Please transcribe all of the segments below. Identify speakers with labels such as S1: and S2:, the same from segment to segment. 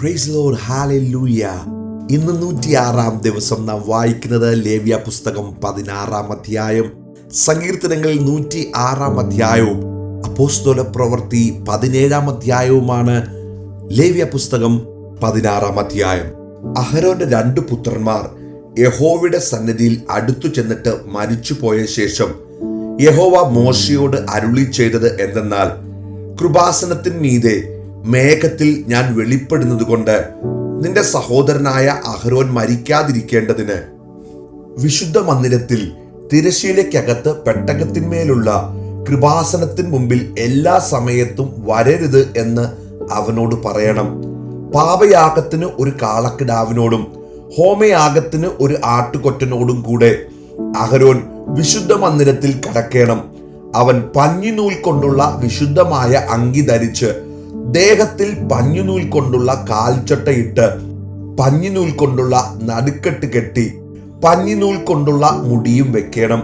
S1: Praise Lord, hallelujah. ഇന്ന് 106 ദിവസം നാം വായിക്കുന്നത് ലേവ്യ പുസ്തകം 16 അധ്യായം, സങ്കീർത്തനങ്ങൾ 106 അധ്യായവും അപ്പോസ്തല പ്രവൃത്തി 17 അധ്യായവുമാണ്. ലേവ്യ പുസ്തകം 16 അധ്യായം. അഹരോന്റെ 2 പുത്രന്മാർ യഹോവയുടെ സന്നിധിയിൽ അടുത്തു ചെന്നിട്ട് മരിച്ചുപോയ ശേഷം യഹോവ മോശയോട് അരുളി ചെയ്തത് എന്തെന്നാൽ, കൃപാസനത്തിന്മീതെ മേഘത്തിൽ ഞാൻ വെളിപ്പെടുന്നത് കൊണ്ട് നിന്റെ സഹോദരനായ അഹരോൻ മരിക്കാതിരിക്കേണ്ടതിന് വിശുദ്ധ മന്ദിരത്തിൽ തിരശ്ശീലയ്ക്കകത്ത് പെട്ടകത്തിന്മേലുള്ള കൃപാസനത്തിന് മുമ്പിൽ എല്ലാ സമയത്തും വരരുത് എന്ന് അവനോട് പറയണം. പാപയാഗത്തിന് ഒരു കാളക്കിടാവിനോടും ഹോമയാഗത്തിന് ഒരു ആട്ടുകൊറ്റനോടും കൂടെ അഹരോൻ വിശുദ്ധ മന്ദിരത്തിൽ കടക്കേണം. അവൻ പഞ്ഞിനൂൽ കൊണ്ടുള്ള വിശുദ്ധമായ അങ്കി ധരിച്ച് ദേഹത്തിൽ പഞ്ഞിനൂൽ കൊണ്ടുള്ള കാൽച്ചട്ടയിട്ട് പഞ്ഞിനൂൽ കൊണ്ടുള്ള നടുക്കെട്ട് കെട്ടി പഞ്ഞിനൂൽ കൊണ്ടുള്ള മുടിയും വെക്കണം.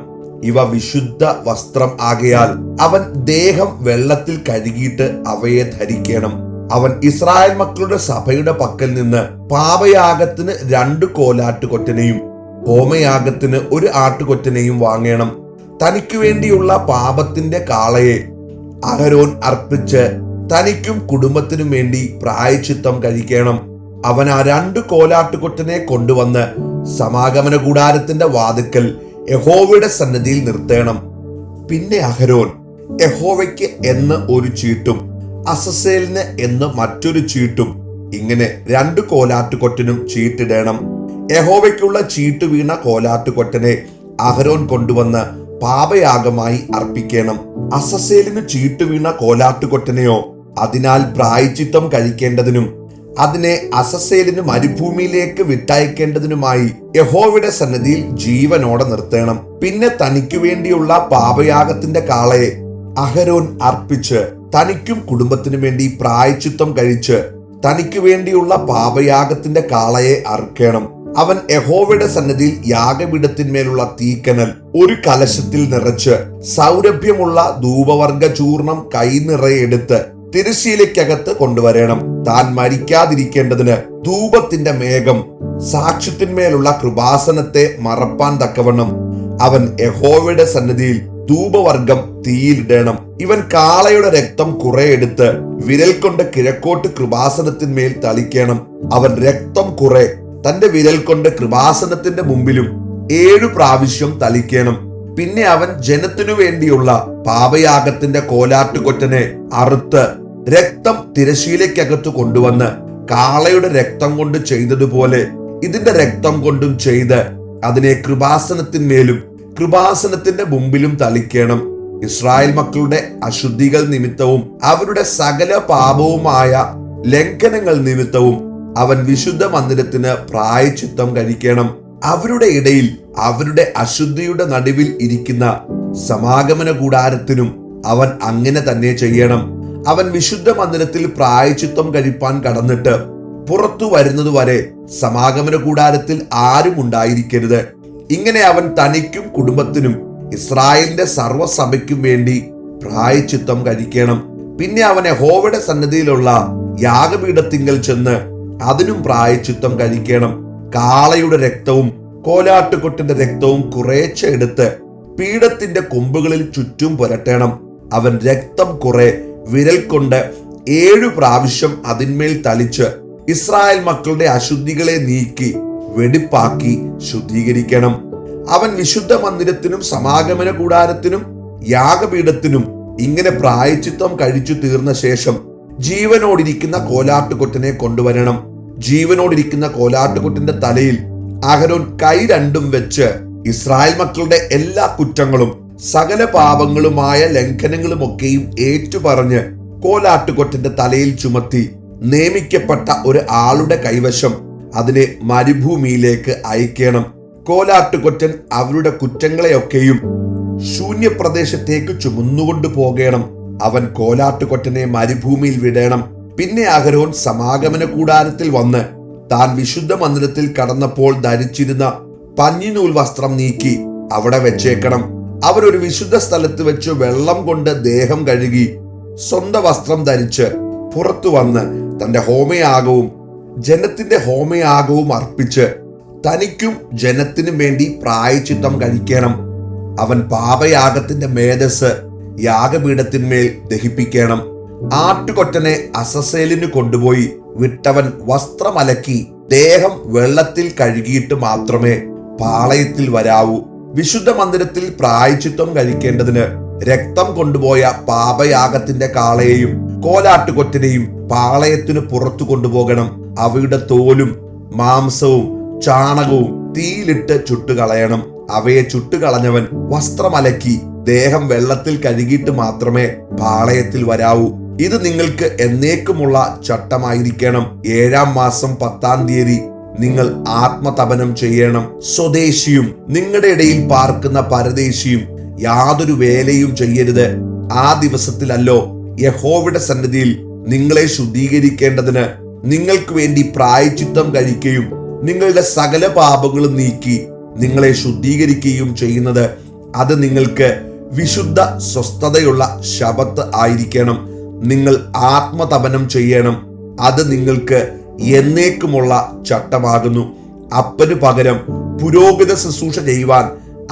S1: ഇവ വിശുദ്ധ വസ്ത്രം ആകയാൽ അവൻ ദേഹം വെള്ളത്തിൽ കഴുകിയിട്ട് അവയെ ധരിക്കണം. അവൻ ഇസ്രായേൽ മക്കളുടെ സഭയുടെ പക്കൽ നിന്ന് പാപയാഗത്തിന് 2 കോലാട്ടുകൊറ്റനെയും ഹോമയാഗത്തിന് ഒരു ആട്ടുകൊറ്റനെയും വാങ്ങണം. തനിക്ക് വേണ്ടിയുള്ള പാപത്തിന്റെ കാളയെ അഹരോൻ അർപ്പിച്ച് തനിക്കും കുടുംബത്തിനും വേണ്ടി പ്രായശ്ചിത്തം കഴിക്കണം. അവൻ ആ 2 കോലാട്ടുകൊറ്റനെ കൊണ്ടുവന്ന് സമാഗമന കൂടാരത്തിന്റെ വാതിക്കൽ യഹോവയുടെ സന്നിധിയിൽ നിർത്തണം. പിന്നെ അഹരോൻ യഹോവയ്ക്ക് എന്ന് ഒരു ചീട്ടും അസസേലിന് എന്ന് മറ്റൊരു ചീട്ടും, ഇങ്ങനെ 2 കോലാട്ടുകൊറ്റനും ചീട്ടിടണം. യഹോവയ്ക്കുള്ള ചീട്ട് വീണ കോലാട്ടുകൊറ്റനെ അഹരോൻ കൊണ്ടുവന്ന് പാപയാഗമായി അർപ്പിക്കണം. അസസേലിന് ചീട്ട് വീണ കോലാട്ടുകൊറ്റനെയോ അതിനാൽ പ്രായശ്ചിത്തം കഴിക്കേണ്ടതിനും അതിനെ അസസേലിന് മരുഭൂമിയിലേക്ക് വിട്ടയക്കേണ്ടതിനുമായി യഹോവയുടെ സന്നിധിയിൽ ജീവനോടെ നിർത്തണം. പിന്നെ തനിക്ക് വേണ്ടിയുള്ള പാപയാഗത്തിന്റെ കാളയെ അഹരോൻ അർപ്പിച്ച് തനിക്കും കുടുംബത്തിനു വേണ്ടി പ്രായശ്ചിത്തം കഴിച്ച് തനിക്ക് വേണ്ടിയുള്ള പാപയാഗത്തിന്റെ കാളയെ അറുക്കണം. അവൻ യഹോവയുടെ സന്നിധിയിൽ യാഗപീഠത്തിന്മേലുള്ള തീക്കനൽ ഒരു കലശത്തിൽ നിറച്ച് സൗരഭ്യമുള്ള ധൂപവർഗ ചൂർണം കൈ നിറയെ എടുത്ത് തിരശ്ശീലയ്ക്കകത്ത് കൊണ്ടുവരണം. താൻ മരിക്കാതിരിക്കേണ്ടതിന് ധൂപത്തിന്റെ മേഘം സാക്ഷ്യത്തിന്മേലുള്ള കൃപാസനത്തെ മറപ്പാൻ തക്കവണ്ണം അവൻ യഹോവയുടെ സന്നിധിയിൽ ധൂപവർഗം തീയിലിടണം. ഇവൻ കാളയുടെ രക്തം കുറെ എടുത്ത് വിരൽ കൊണ്ട് കിഴക്കോട്ട് കൃപാസനത്തിന്മേൽ തളിക്കണം. അവൻ രക്തം കുറെ തന്റെ വിരൽ കൊണ്ട് കൃപാസനത്തിന്റെ മുമ്പിലും 7 പ്രാവശ്യം തളിക്കണം. പിന്നെ അവൻ ജനത്തിനു വേണ്ടിയുള്ള പാപയാഗത്തിന്റെ കോലാട്ടുകൊറ്റനെ അറുത്ത് രക്തം തിരശ്ശീലയ്ക്കകത്ത് കൊണ്ടുവന്ന് കാളയുടെ രക്തം കൊണ്ട് ചെയ്തതുപോലെ ഇതിന്റെ രക്തം കൊണ്ടും ചെയ്ത് അതിനെ കൃപാസനത്തിന്മേലും കൃപാസനത്തിന്റെ മുമ്പിലും തളിക്കണം. ഇസ്രായേൽ മക്കളുടെ അശുദ്ധികൾ നിമിത്തവും അവരുടെ സകല പാപവുമായ ലംഘനങ്ങൾ നിമിത്തവും അവൻ വിശുദ്ധ മന്ദിരത്തിന് പ്രായശ്ചിത്തം കഴിക്കണം. അവരുടെ ഇടയിൽ അവരുടെ അശുദ്ധിയുടെ നടുവിൽ ഇരിക്കുന്ന സമാഗമന കൂടാരത്തിനും അവൻ അങ്ങനെ തന്നെ ചെയ്യണം. അവൻ വിശുദ്ധ മന്ദിരത്തിൽ പ്രായശ്ചിത്തം കഴിപ്പാൻ കടന്നിട്ട് പുറത്തു വരുന്നതുവരെ സമാഗമന കൂടാരത്തിൽ ആരും ഉണ്ടായിരിക്കരുത്. ഇങ്ങനെ അവൻ തനിക്കും കുടുംബത്തിനും ഇസ്രായേലിന്റെ സർവ്വസഭയ്ക്കും വേണ്ടി പ്രായശ്ചിത്തം കഴിക്കണം. പിന്നെ അവൻ യഹോവയുടെ സന്നിധിയിലുള്ള യാഗപീഠത്തിങ്കൽ ചെന്ന് അതിനും പ്രായശ്ചിത്തം കഴിക്കണം. കാളയുടെ രക്തവും കോലാട്ടുകൊറ്റന്റെ രക്തവും കുറേശ്ശെ എടുത്ത് പീഠത്തിന്റെ കൊമ്പുകളിൽ ചുറ്റും പുരട്ടണം. അവൻ രക്തം കുറെ വിരൽ കൊണ്ട് 7 പ്രാവശ്യം അതിന്മേൽ തളിച്ച് ഇസ്രായേൽ മക്കളുടെ അശുദ്ധികളെ നീക്കി വെടിപ്പാക്കി ശുദ്ധീകരിക്കണം. അവൻ വിശുദ്ധ മന്ദിരത്തിനും സമാഗമന കൂടാരത്തിനും യാഗപീഠത്തിനും ഇങ്ങനെ പ്രായശ്ചിത്തം കഴിച്ചു തീർന്ന ശേഷം ജീവനോടിരിക്കുന്ന കോലാട്ടുകൊറ്റനെ കൊണ്ടുവരണം. ജീവനോടിരിക്കുന്ന കോലാട്ടുകൊറ്റന്റെ തലയിൽ അഹരോൻ കൈ 2 വെച്ച് ഇസ്രായേൽ മക്കളുടെ എല്ലാ കുറ്റങ്ങളും സകല പാപങ്ങളുമായ ലംഘനങ്ങളുമൊക്കെയും ഏറ്റുപറഞ്ഞ് കോലാട്ടുകൊറ്റന്റെ തലയിൽ ചുമത്തി നിയമിക്കപ്പെട്ട ഒരു ആളുടെ കൈവശം അതിനെ മരുഭൂമിയിലേക്ക് അയക്കണം. കോലാട്ടുകൊറ്റൻ അവരുടെ കുറ്റങ്ങളെയൊക്കെയും ശൂന്യപ്രദേശത്തേക്ക് ചുമന്നുകൊണ്ടു പോകണം. അവൻ കോലാട്ടുകൊറ്റനെ മരുഭൂമിയിൽ വിടണം. പിന്നെ അഹരോൻ സമാഗമന കൂടാരത്തിൽ വന്ന് താൻ വിശുദ്ധ മന്ദിരത്തിൽ കടന്നപ്പോൾ ധരിച്ചിരുന്ന പഞ്ഞിനൂൽ വസ്ത്രം നീക്കി അവിടെ വെച്ചേക്കണം. അവൻ ഒരു വിശുദ്ധ സ്ഥലത്ത് വെച്ച് വെള്ളം കൊണ്ട് ദേഹം കഴുകി സ്വന്തം വസ്ത്രം ധരിച്ച് പുറത്തു വന്ന് തന്റെ ഹോമയാഗവും ജനത്തിന്റെ ഹോമയാഗവും അർപ്പിച്ച് തനിക്കും ജനത്തിനും വേണ്ടി പ്രായശ്ചിത്തം കഴിക്കണം. അവൻ പാപയാഗത്തിന്റെ മേധസ് യാഗപീഠത്തിന്മേൽ ദഹിപ്പിക്കണം. ആട്ടുകൊറ്റനെ അസസേലിന് കൊണ്ടുപോയി വിട്ടവൻ വസ്ത്രമലക്കി ദേഹം വെള്ളത്തിൽ കഴുകിയിട്ട് മാത്രമേ പാളയത്തിൽ വരാവൂ. വിശുദ്ധ മന്ദിരത്തിൽ പ്രായശ്ചിത്തം കഴിക്കേണ്ടതിന് രക്തം കൊണ്ടുപോയ പാപയാഗത്തിന്റെ കാളയെയും കോലാട്ടുകൊറ്റനെയും പാളയത്തിനു പുറത്തു കൊണ്ടുപോകണം. അവയുടെ തോലും മാംസവും ചാണകവും തീയിലിട്ട് ചുട്ടുകളയണം. അവയെ ചുട്ടുകളഞ്ഞവൻ വസ്ത്രമലക്കി ദേഹം വെള്ളത്തിൽ കഴുകിയിട്ട് മാത്രമേ പാളയത്തിൽ വരാവൂ. ഇത് നിങ്ങൾക്ക് എന്നേക്കുമുള്ള ചട്ടമായിരിക്കണം. 7-ാം മാസം 10-ാം തീയതി നിങ്ങൾ ആത്മതപനം ചെയ്യണം. സ്വദേശിയും നിങ്ങളുടെ ഇടയിൽ പാർക്കുന്ന പരദേശിയും യാതൊരു വേലയും ചെയ്യരുത്. ആ ദിവസത്തിലല്ലോ യഹോവയുടെ സന്നിധിയിൽ നിങ്ങളെ ശുദ്ധീകരിക്കേണ്ടതിന് നിങ്ങൾക്ക് വേണ്ടി പ്രായശ്ചിത്തം കഴിക്കുകയും നിങ്ങളുടെ സകല പാപങ്ങളും നീക്കി നിങ്ങളെ ശുദ്ധീകരിക്കുകയും ചെയ്യുന്നത്. അത് നിങ്ങൾക്ക് വിശുദ്ധ സ്വസ്ഥതയുള്ള ശബത്ത് ആയിരിക്കണം. നിങ്ങൾ ആത്മതപനം ചെയ്യണം. അത് നിങ്ങൾക്ക് എന്നേക്കുമുള്ള ചട്ടമാകുന്നു. അപ്പന് പകരം പുരോഹിത ശുശ്രൂഷ ചെയ്യുവാൻ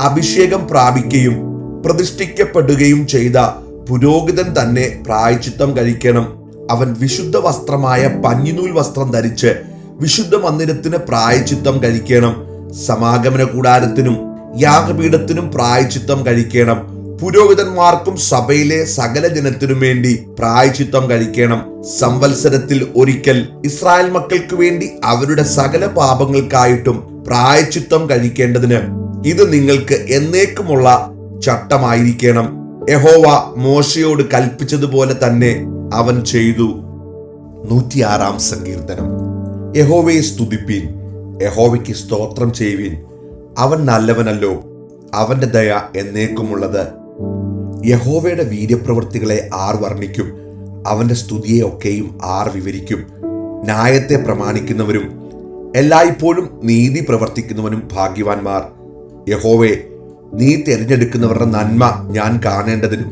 S1: അഭിഷേകം പ്രാപിക്കുകയും പ്രതിഷ്ഠിക്കപ്പെടുകയും ചെയ്ത പുരോഹിതൻ തന്നെ പ്രായശ്ചിത്തം കഴിക്കണം. അവൻ വിശുദ്ധ വസ്ത്രമായ പഞ്ഞിനൂൽ വസ്ത്രം ധരിച്ച് വിശുദ്ധ മന്ദിരത്തിന് പ്രായശ്ചിത്തം കഴിക്കണം. സമാഗമന കൂടാരത്തിനും യാഗപീഠത്തിനും പ്രായശ്ചിത്തം കഴിക്കണം. പുരോഹിതന്മാർക്കും സഭയിലെ സകല ജനത്തിനും വേണ്ടി പ്രായശ്ചിത്തം കഴിക്കണം. സംവത്സരത്തിൽ ഒരിക്കൽ ഇസ്രായേൽ മക്കൾക്ക് വേണ്ടി അവരുടെ സകല പാപങ്ങൾക്കായിട്ടും പ്രായശ്ചിത്തം കഴിക്കേണ്ടതിന് ഇത് നിങ്ങൾക്ക് എന്നേക്കുമുള്ള ചട്ടമായിരിക്കണം. യഹോവ മോശയോട് കൽപ്പിച്ചതുപോലെ തന്നെ അവൻ ചെയ്തു. 106-ാം സങ്കീർത്തനം. യഹോവയെ സ്തുതിപ്പീൻ, യഹോവയ്ക്ക് സ്തോത്രം ചെയ്യുവിൻ. അവൻ നല്ലവനല്ലോ, അവന്റെ ദയ എന്നേക്കുമുള്ളത്. യഹോവയുടെ വീര്യപ്രവൃത്തികളെ ആർ വർണ്ണിക്കും? അവന്റെ സ്തുതിയെ ഒക്കെയും ആർ വിവരിക്കും? ന്യായത്തെ പ്രമാണിക്കുന്നവരും എല്ലായ്പ്പോഴും നീതി പ്രവർത്തിക്കുന്നവനും ഭാഗ്യവാന്മാർ. യഹോവേ, നീ തിരഞ്ഞെടുക്കുന്നവരുടെ നന്മ ഞാൻ കാണേണ്ടതിനും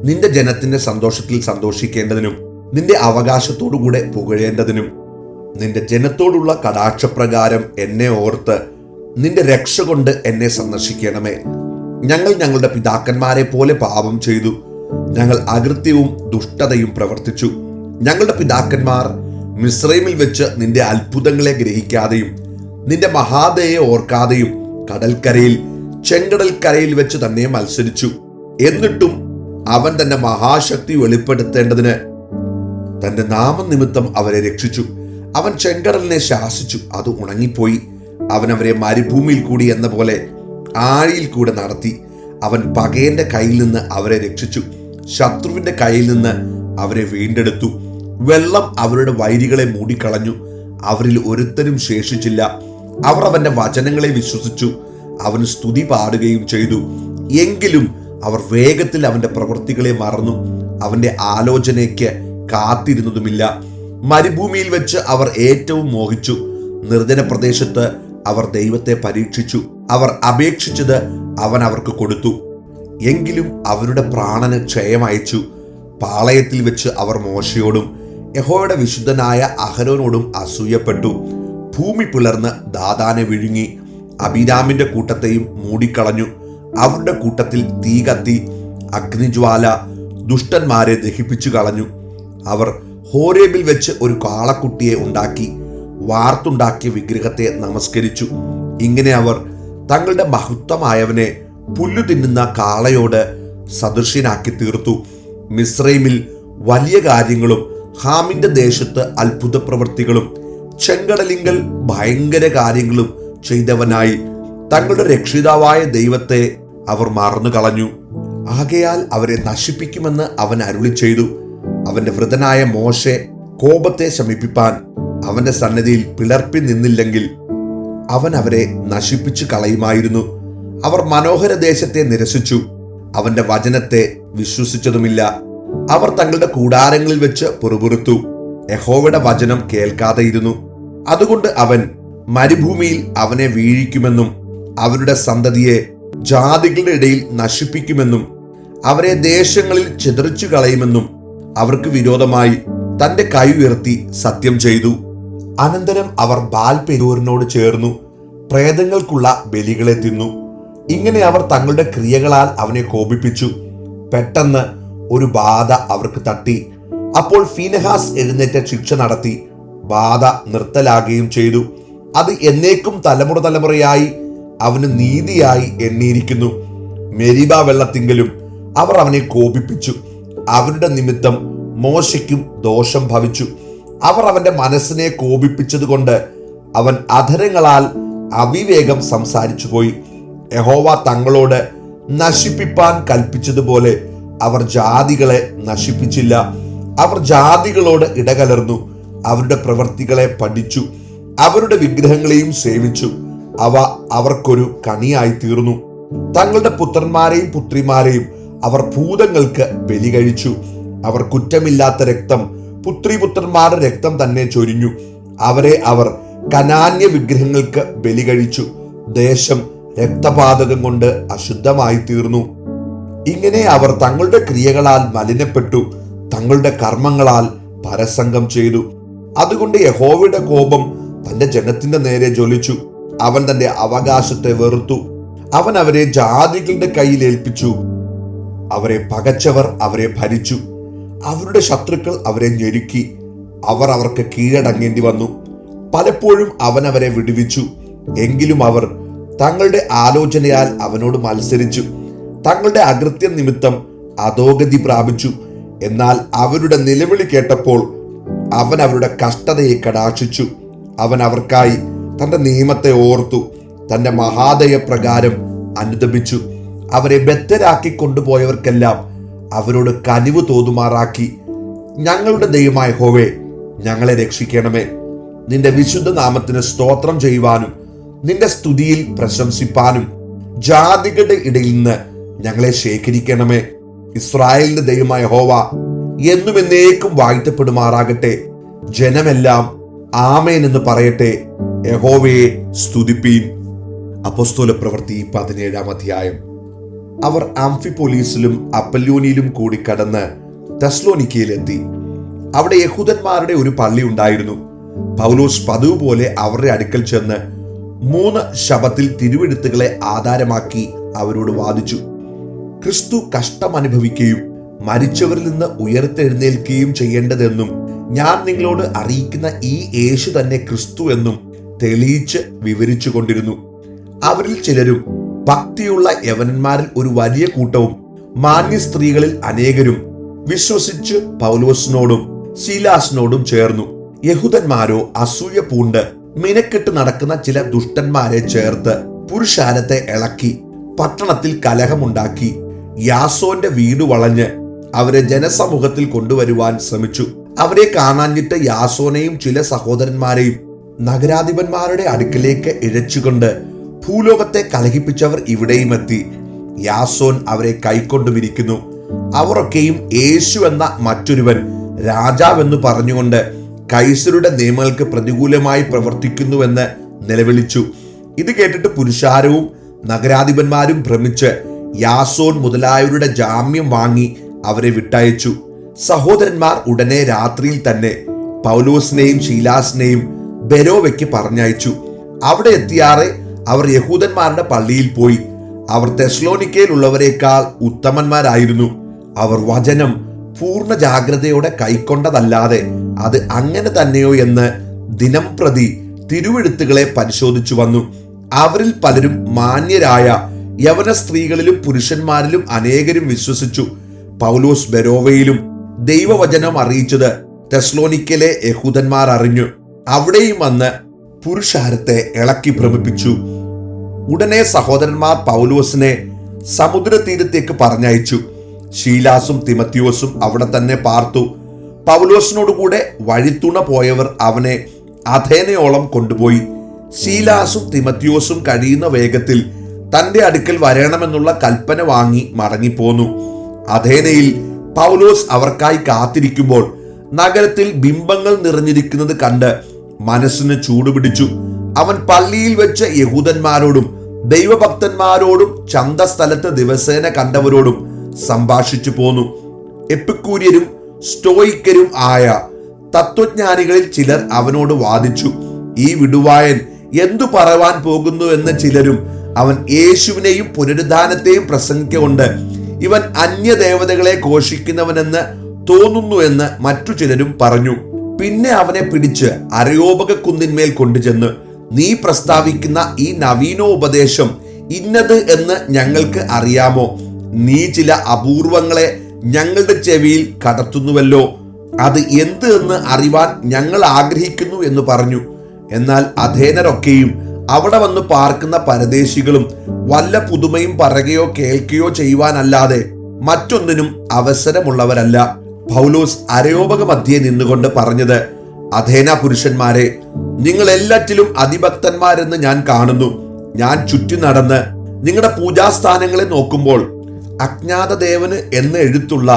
S1: നിന്റെ ജനത്തിന്റെ സന്തോഷത്തിൽ സന്തോഷിക്കേണ്ടതിനും നിന്റെ അവകാശത്തോടുകൂടെ പുകഴേണ്ടതിനും നിന്റെ ജനത്തോടുള്ള കടാക്ഷപ്രകാരം എന്നെ ഓർത്ത് നിന്റെ രക്ഷ കൊണ്ട് എന്നെ സന്ദർശിക്കണമേ. ഞങ്ങൾ ഞങ്ങളുടെ പിതാക്കന്മാരെ പോലെ പാപം ചെയ്തു. ഞങ്ങൾ അകൃത്യവും ദുഷ്ടതയും പ്രവർത്തിച്ചു. ഞങ്ങളുടെ പിതാക്കന്മാർ മിസ്രൈമിൽ വെച്ച് നിന്റെ അത്ഭുതങ്ങളെ ഗ്രഹിക്കാതെയും നിന്റെ മഹാദയെ ഓർക്കാതെയും കടൽക്കരയിൽ ചെങ്കടൽക്കരയിൽ വെച്ച് തന്നെ മത്സരിച്ചു. എന്നിട്ടും അവൻ തന്റെ മഹാശക്തി വെളിപ്പെടുത്തേണ്ടതിന് തന്റെ നാമനിമിത്തം അവരെ രക്ഷിച്ചു. അവൻ ചെങ്കടലിനെ ശാസിച്ചു, അത് ഉണങ്ങിപ്പോയി. അവൻ അവരെ മരുഭൂമിയിൽ കൂടി എന്ന പോലെ ആഴിയിൽ കൂടെ നടത്തി. അവൻ പകയന്റെ കയ്യിൽ നിന്ന് അവരെ രക്ഷിച്ചു, ശത്രുവിന്റെ കയ്യിൽ നിന്ന് അവരെ വീണ്ടെടുത്തു. വെള്ളം അവരുടെ വൈരികളെ മൂടിക്കളഞ്ഞു, അവരിൽ ഒരുത്തനും ശേഷിച്ചില്ല. അവർ അവന്റെ വചനങ്ങളെ വിശ്വസിച്ചു, അവന് സ്തുതി പാടുകയും ചെയ്തു. എങ്കിലും അവർ വേഗത്തിൽ അവന്റെ പ്രവൃത്തികളെ മറന്നു, അവന്റെ ആലോചനയ്ക്ക് കാത്തിരുന്നതുമില്ല. മരുഭൂമിയിൽ വെച്ച് അവർ ഏറ്റവും മോഹിച്ചു. നിർജ്ജന പ്രദേശത്ത് അവർ ദൈവത്തെ പരീക്ഷിച്ചു. അവർ അപേക്ഷിച്ചത് അവൻ അവർക്ക് കൊടുത്തു. എങ്കിലും അവരുടെ പ്രാണന് ക്ഷയമയച്ചു. പാളയത്തിൽ വെച്ച് അവർ മോശയോടും യഹോവയുടെ വിശുദ്ധനായ അഹരോനോടും അസൂയപ്പെട്ടു. ഭൂമി പിളർന്ന് ദാഥാനെ വിഴുങ്ങി, അബീരാമിന്റെ കൂട്ടത്തെയും മൂടിക്കളഞ്ഞു. അവരുടെ കൂട്ടത്തിൽ തീ കത്തി, അഗ്നിജ്വാല ദുഷ്ടന്മാരെ ദഹിപ്പിച്ചു കളഞ്ഞു. അവർ ഹോരേബിൽ വെച്ച് ഒരു കാളക്കുട്ടിയെ ഉണ്ടാക്കി, വാർത്തുണ്ടാക്കിയ വിഗ്രഹത്തെ നമസ്കരിച്ചു. ഇങ്ങനെ അവർ തങ്ങളുടെ മഹത്വമായവനെ പുല്ലു തിന്നുന്ന കാളയോട് സദൃശ്യനാക്കി തീർത്തു. മിസ്രൈമിൽ വലിയ കാര്യങ്ങളും ഹാമിന്റെ ദേശത്ത് അത്ഭുത പ്രവൃത്തികളും ചെങ്കടലിങ്കൽ ഭയങ്കര കാര്യങ്ങളും ചെയ്തവനായി തങ്ങളുടെ രക്ഷിതാവായ ദൈവത്തെ അവർ മറന്നു കളഞ്ഞു. ആകയാൽ അവരെ നശിപ്പിക്കുമെന്ന് അവൻ അരുളി ചെയ്തു. അവന്റെ വൃതനായ മോശെ കോപത്തെ ശമിപ്പിപ്പാൻ അവന്റെ സന്നിധിയിൽ പിളർപ്പി നിന്നില്ലെങ്കിൽ അവൻ അവരെ നശിപ്പിച്ചു കളയുമായിരുന്നു. അവർ മനോഹര ദേശത്തെ നിരസിച്ചു, അവന്റെ വചനത്തെ വിശ്വസിച്ചതുമില്ല. അവർ തങ്ങളുടെ കൂടാരങ്ങളിൽ വെച്ച് പുറപുറത്തു, യഹോവയുടെ വചനം കേൾക്കാതെയിരുന്നു. അതുകൊണ്ട് അവൻ മരുഭൂമിയിൽ അവനെ വീഴിക്കുമെന്നും അവരുടെ സന്തതിയെ ജാതികളുടെ ഇടയിൽ നശിപ്പിക്കുമെന്നും അവരെ ദേശങ്ങളിൽ ചിതറിച്ചു കളയുമെന്നും അവർക്ക് വിരോധമായി തന്റെ കൈ ഉയർത്തി സത്യം ചെയ്തു. അനന്തരം അവർ ബാൽ പെരൂരിനോട് ചേർന്നു പ്രേതങ്ങൾക്കുള്ള ബലികളെ തിന്നു. ഇങ്ങനെ അവർ തങ്ങളുടെ ക്രിയകളാൽ അവനെ കോപിപ്പിച്ചു. പെട്ടെന്ന് ഒരു ബാധ അവർക്ക് തട്ടി. അപ്പോൾ ഫീനെഹാസ് എഴുന്നേറ്റ് ശിക്ഷ നടത്തി ബാധ നിർത്തലാകുകയും ചെയ്തു. അത് എന്നേക്കും തലമുറ തലമുറയായി അവന് നീതിയായി എണ്ണിയിരിക്കുന്നു. മെരിബ വെള്ളത്തിങ്കലും അവർ അവനെ കോപിപ്പിച്ചു. അവരുടെ നിമിത്തം മോശയ്ക്കും ദോഷം ഭവിച്ചു. അവർ അവന്റെ മനസ്സിനെ കോപിപ്പിച്ചതുകൊണ്ട് അവൻ അധരങ്ങളാൽ അവിവേകം സംസാരിച്ചു പോയി. യഹോവ തങ്ങളോട് നശിപ്പിപ്പാൻ കൽപ്പിച്ചതുപോലെ അവർ ജാതികളെ നശിപ്പിച്ചില്ല. അവർ ജാതികളോട് ഇടകലർന്നു അവരുടെ പ്രവൃത്തികളെ പഠിച്ചു. അവരുടെ വിഗ്രഹങ്ങളെയും സേവിച്ചു. അവ അവർക്കൊരു കണിയായി തീർന്നു. തങ്ങളുടെ പുത്രന്മാരെയും പുത്രിമാരെയും അവർ ഭൂതങ്ങൾക്ക് ബലി കഴിച്ചു. അവർ കുറ്റമില്ലാത്ത രക്തം പുത്രിപുത്രന്മാരുടെ രക്തം തന്നെ ചൊരിഞ്ഞു. അവരെ അവർ കനാന്യ വിഗ്രഹങ്ങൾക്ക് ബലി കഴിച്ചു. ദേശം രക്തപാതകം കൊണ്ട് അശുദ്ധമായി തീർന്നു. ഇങ്ങനെ അവർ തങ്ങളുടെ ക്രിയകളാൽ മലിനപ്പെട്ടു, തങ്ങളുടെ കർമ്മങ്ങളാൽ പരസംഗം ചെയ്തു. അതുകൊണ്ട് യഹോവയുടെ കോപം തന്റെ ജനത്തിന്റെ നേരെ ജ്വലിച്ചു. അവൻ തന്റെ അവകാശത്തെ വെറുത്തു. അവൻ അവരെ ജാതികളുടെ കയ്യിൽ ഏൽപ്പിച്ചു. അവരെ പകച്ചവർ അവരെ ഭരിച്ചു. അവരുടെ ശത്രുക്കൾ അവരെ ഞെരുക്കി. അവർ അവർക്ക് കീഴടങ്ങേണ്ടി വന്നു. പലപ്പോഴും അവൻ അവരെ വിടുവിച്ചു. എങ്കിലും അവർ തങ്ങളുടെ ആലോചനയാൽ അവനോട് മത്സരിച്ചു. തങ്ങളുടെ അകൃത്യം നിമിത്തം അധോഗതി പ്രാപിച്ചു. എന്നാൽ അവരുടെ നിലവിളി കേട്ടപ്പോൾ അവൻ അവരുടെ കഷ്ടതയെ കടാക്ഷിച്ചു. അവൻ അവർക്കായി തന്റെ നിയമത്തെ ഓർത്തു. തന്റെ മഹാദയ പ്രകാരം അനുദപിച്ചു. അവരെ ബദ്ധരാക്കി കൊണ്ടുപോയവർക്കെല്ലാം അവരോട് കനിവ് തോന്നുമാറാക്കി. ഞങ്ങളുടെ ദൈവമായ യഹോവേ, ഞങ്ങളെ രക്ഷിക്കണമേ. നിന്റെ വിശുദ്ധ നാമത്തിന് സ്തോത്രം ചെയ്യുവാനും നിന്റെ സ്തുതിയിൽ പ്രശംസിപ്പാനും ജാതികളുടെ ഇടയിൽ നിന്ന് ഞങ്ങളെ ശേഖരിക്കണമേ. ഇസ്രായേലിന്റെ ദൈവമായ യഹോവ എന്നും എന്നേക്കും വാഴ്ത്തപ്പെടുമാറാകട്ടെ. ജനമെല്ലാം ആമേൻ എന്ന് പറയട്ടെ. യഹോവയെ സ്തുതിപ്പീൻ. അപ്പോസ്തല പ്രവൃത്തി 17-ാം അധ്യായം. അവർ അംഫിപൊലീസിലും അപ്പല്യോനിയിലും കൂടി കടന്ന് തെസ്സലോനിക്കയിലെത്തി. അവിടെ യഹൂദന്മാരുടെ ഒരു പള്ളി ഉണ്ടായിരുന്നു. പൗലോസ് പതിവ് പോലെ അവരുടെ അടുക്കൽ ചെന്ന് 3 ശബത്തിൽ തിരുവെഴുത്തുകളെ ആധാരമാക്കി അവരോട് വാദിച്ചു. ക്രിസ്തു കഷ്ടമനുഭവിക്കുകയും മരിച്ചവരിൽ നിന്ന് ഉയർത്തെഴുന്നേൽക്കുകയും ചെയ്യേണ്ടതെന്നും ഞാൻ നിങ്ങളോട് അറിയിക്കുന്ന ഈ യേശു തന്നെ ക്രിസ്തു എന്നും തെളിയിച്ച് വിവരിച്ചു കൊണ്ടിരുന്നു. അവരിൽ ചിലരും ഭക്തിയുള്ള യവനന്മാരിൽ ഒരു വലിയ കൂട്ടവും മാന്യ സ്ത്രീകളിൽ അനേകരും വിശ്വസിച്ച് പൗലോസിനോടും ശീലാസിനോടും ചേർന്നു. യഹൂദന്മാരോ അസൂയ പൂണ്ട് മിനക്കെട്ട് നടക്കുന്ന ചില ദുഷ്ടന്മാരെ ചേർത്ത് പുരുഷാരത്തെ ഇളക്കി പട്ടണത്തിൽ കലഹമുണ്ടാക്കി യാസോന്റെ വീട് വളഞ്ഞ് അവരെ ജനസമൂഹത്തിൽ കൊണ്ടുവരുവാൻ ശ്രമിച്ചു. അവരെ കാണാഞ്ഞിട്ട് യാസോനെയും ചില സഹോദരന്മാരെയും നഗരാധിപന്മാരുടെ അടുക്കലേക്ക് ഇഴച്ചുകൊണ്ട് ഭൂലോകത്തെ കലഹിപ്പിച്ചവർ ഇവിടെയും എത്തി. യാസോൻ അവരെ കൈക്കൊണ്ടുമിരിക്കുന്നു. അവരൊക്കെയും യേശു എന്ന മറ്റൊരുവൻ രാജാവെന്ന് പറഞ്ഞുകൊണ്ട് കൈസരുടെ നിയമങ്ങൾക്ക് പ്രതികൂലമായി പ്രവർത്തിക്കുന്നുവെന്ന് നിലവിളിച്ചു. ഇത് കേട്ടിട്ട് പുരുഷാരവും നഗരാധിപന്മാരും ഭ്രമിച്ച് യാസോൻ മുതലായവരുടെ ജാമ്യം വാങ്ങി അവരെ വിട്ടയച്ചു. സഹോദരന്മാർ ഉടനെ രാത്രിയിൽ തന്നെ പൗലോസിനെയും ശീലാസിനെയും ബെരോവയ്ക്ക് പറഞ്ഞയച്ചു. അവിടെ എത്തിയാറെ അവർ യഹൂദന്മാരുടെ പള്ളിയിൽ പോയി. അവർ തെസ്സലോനിക്കയിലുള്ളവരെക്കാൾ ഉത്തമന്മാരായിരുന്നു. അവർ വചനം പൂർണ്ണ ജാഗ്രതയോടെ കൈക്കൊണ്ടതല്ലാതെ അത് അങ്ങനെ തന്നെയോ എന്ന് ദിനം പ്രതി തിരുവെഴുത്തുകളെ പരിശോധിച്ചു വന്നു. അവരിൽ പലരും മാന്യരായ യവന സ്ത്രീകളിലും പുരുഷന്മാരിലും അനേകരും വിശ്വസിച്ചു. പൗലോസ് ബെരോവയിലും ദൈവവചനം അറിയിച്ചത് തെസ്സലോനിക്കയിലെ യഹൂദന്മാർ അറിഞ്ഞു. അവിടെയും വന്ന് പുരുഷാരത്തെ ഇളക്കി ഭ്രമിപ്പിച്ചു. ഉടനെ സഹോദരന്മാർ പൗലോസിനെ സമുദ്രതീരത്തേക്ക് പറഞ്ഞയച്ചു. ശീലാസും തിമത്തിയോസും അവിടെ തന്നെ പാർത്തു. പൗലോസിനോടുകൂടെ വഴിത്തുണ പോയവർ അവനെ അഥേനയോളം കൊണ്ടുപോയി. ശീലാസും തിമത്തിയോസും കഴിയുന്ന വേഗത്തിൽ തന്റെ അടുക്കൽ വരണമെന്നുള്ള കൽപ്പന വാങ്ങി മടങ്ങിപ്പോന്നു. അഥേനയിൽ പൗലോസ് അവർക്കായി കാത്തിരിക്കുമ്പോൾ നഗരത്തിൽ ബിംബങ്ങൾ നിറഞ്ഞിരിക്കുന്നത് കണ്ട് മനസ്സിന് ചൂടുപിടിച്ചു. അവൻ പള്ളിയിൽ വെച്ച് യഹൂദന്മാരോടും ദൈവഭക്തന്മാരോടും ചന്തസ്ഥലത്ത് ദിവസേന കണ്ടവരോടും സംഭാഷിച്ചു പോന്നു. എപ്പിക്കൂര്യരും സ്റ്റോയിക്കരും ആയ തത്വജ്ഞാനികളിൽ ചിലർ അവനോട് വാദിച്ചു, ഈ വിടുവായൻ എന്തു പറവാൻ പോകുന്നു എന്ന് ചിലരും, അവൻ യേശുവിനെയും പുനരുദ്ധാനത്തെയും പ്രസംഗിക്കൊണ്ട് ഇവൻ അന്യദേവതകളെ ഘോഷിക്കുന്നവനെന്ന് തോന്നുന്നു എന്ന് മറ്റു ചിലരും പറഞ്ഞു. പിന്നെ അവനെ പിടിച്ച് അരയോപക കുന്നിന്മേൽ കൊണ്ടുചെന്ന്, നീ പ്രസ്താവിക്കുന്ന ഈ നവീനോപദേശം ഇന്നത് എന്ന് ഞങ്ങൾക്ക് അറിയാമോ? നീ ചില അപൂർവങ്ങളെ ഞങ്ങളുടെ ചെവിയിൽ കടത്തുന്നുവല്ലോ. അത് എന്ത് എന്ന് അറിവാൻ ഞങ്ങൾ ആഗ്രഹിക്കുന്നു എന്ന് പറഞ്ഞു. എന്നാൽ അഥേനരൊക്കെയും അവിടെ വന്ന് പാർക്കുന്ന പരദേശികളും വല്ല പുതുമയും പറയുകയോ കേൾക്കുകയോ ചെയ്യുവാനല്ലാതെ മറ്റൊന്നിനും അവസരമുള്ളവരല്ല. പൗലോസ് അരയോപക മധ്യേ നിന്നുകൊണ്ട് പറഞ്ഞത്, അഥേന പുരുഷന്മാരെ, നിങ്ങൾ എല്ലാറ്റിലും അതിഭക്തന്മാരെന്ന് ഞാൻ കാണുന്നു. ഞാൻ ചുറ്റി നടന്ന് നിങ്ങളുടെ പൂജാസ്ഥാനങ്ങളെ നോക്കുമ്പോൾ അജ്ഞാത ദേവന് എന്ന് എഴുത്തുള്ള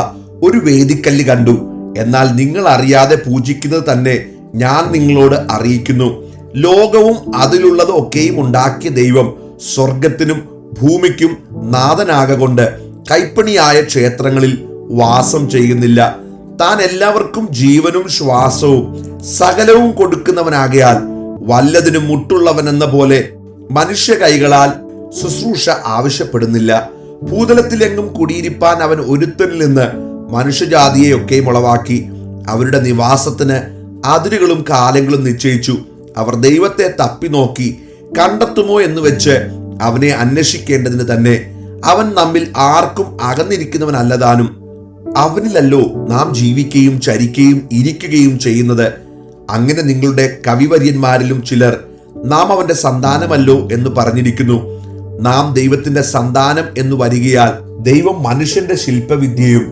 S1: ഒരു വേദിക്കല്ല് കണ്ടു. എന്നാൽ നിങ്ങൾ അറിയാതെ പൂജിക്കുന്നത് തന്നെ ഞാൻ നിങ്ങളോട് അറിയിക്കുന്നു. ലോകവും അതിലുള്ളത് ഒക്കെയും ഉണ്ടാക്കിയ ദൈവം സ്വർഗത്തിനും ഭൂമിക്കും നാഥനാകൊണ്ട് കൈപ്പണിയായ ക്ഷേത്രങ്ങളിൽ വാസം ചെയ്യുന്നില്ല. താൻ എല്ലാവർക്കും ജീവനും ശ്വാസവും സകലവും കൊടുക്കുന്നവനാകയാൽ വല്ലതിനും മുട്ടുള്ളവനെന്ന പോലെ മനുഷ്യ കൈകളാൽ ശുശ്രൂഷ ആവശ്യപ്പെടുന്നില്ല. ഭൂതലത്തിലെങ്ങും കുടിയിരിപ്പാൻ അവൻ ഒരുത്തനിൽ നിന്ന് മനുഷ്യജാതിയെയൊക്കെ ഉളവാക്കി അവരുടെ നിവാസത്തിന് അതിരുകളും കാലങ്ങളും നിശ്ചയിച്ചു. അവർ ദൈവത്തെ തപ്പി നോക്കി കണ്ടെത്തുമോ എന്ന് വെച്ച് അവനെ അന്വേഷിക്കേണ്ടതിന് തന്നെ. അവൻ നമ്മിൽ ആർക്കും അകന്നിരിക്കുന്നവനല്ലതാനും. അവനിലല്ലോ നാം ജീവിക്കുകയും ചരിക്കുകയും ഇരിക്കുകയും ചെയ്യുന്നത്. അങ്ങനെ നിങ്ങളുടെ കവിവര്യന്മാരിലും ചിലർ നാം അവന്റെ സന്താനമല്ലോ എന്ന് പറഞ്ഞിരിക്കുന്നു. നാം ദൈവത്തിന്റെ സന്താനം എന്ന് വരികയാൽ ദൈവം മനുഷ്യന്റെ ശില്പവിദ്യയും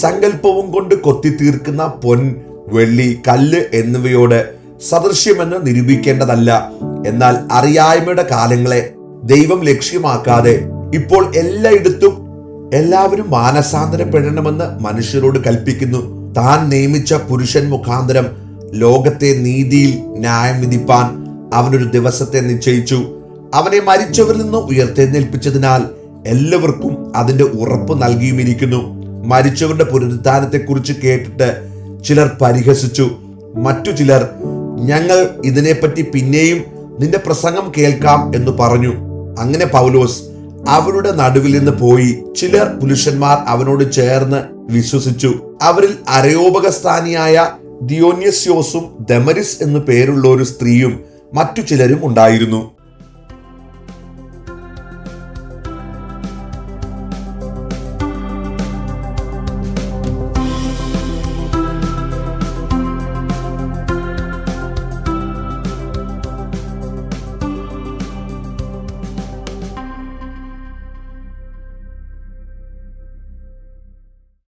S1: സങ്കല്പവും കൊണ്ട് കൊത്തിത്തീർക്കുന്ന പൊൻ, വെള്ളി, കല്ല് എന്നിവയോട് സദൃശ്യമെന്ന് നിരൂപിക്കേണ്ടതല്ല. എന്നാൽ അറിയായ്മയുടെ കാലങ്ങളെ ദൈവം ലക്ഷ്യമാക്കാതെ ഇപ്പോൾ എല്ലായിടത്തും എല്ലാവരും മാനസാന്തരപ്പെടണമെന്ന് മനുഷ്യരോട് കൽപ്പിക്കുന്നു. താൻ നിയമിച്ച പുരുഷൻ മുഖാന്തരം ലോകത്തെ നീതിയിൽ ന്യായം വിധിപ്പാൻ അവനൊരു ദിവസത്തെ നിശ്ചയിച്ചു. അവനെ മരിച്ചവരിൽ നിന്ന് ഉയർത്തെഴുന്നേൽപ്പിച്ചതിനാൽ എല്ലാവർക്കും അതിന്റെ ഉറപ്പ് നൽകിയുമിരിക്കുന്നു. മരിച്ചവരുടെ പുനരുദ്ധാനത്തെക്കുറിച്ച് കേട്ടിട്ട് ചിലർ പരിഹസിച്ചു. മറ്റു ചിലർ, ഞങ്ങൾ ഇതിനെപ്പറ്റി പിന്നെയും നിന്റെ പ്രസംഗം കേൾക്കാം എന്ന് പറഞ്ഞു. അങ്ങനെ പൗലോസ് അവരുടെ നടുവിൽ നിന്ന് പോയി. ചിലർ പുരുഷന്മാർ അവനോട് ചേർന്ന് വിശ്വസിച്ചു. അവരിൽ അരയോപകസ്ഥാനിയായ ദിയോന്യസ്യോസും ദമരിസ് എന്നു പേരുള്ള ഒരു സ്ത്രീയും മറ്റു ചിലരും ഉണ്ടായിരുന്നു.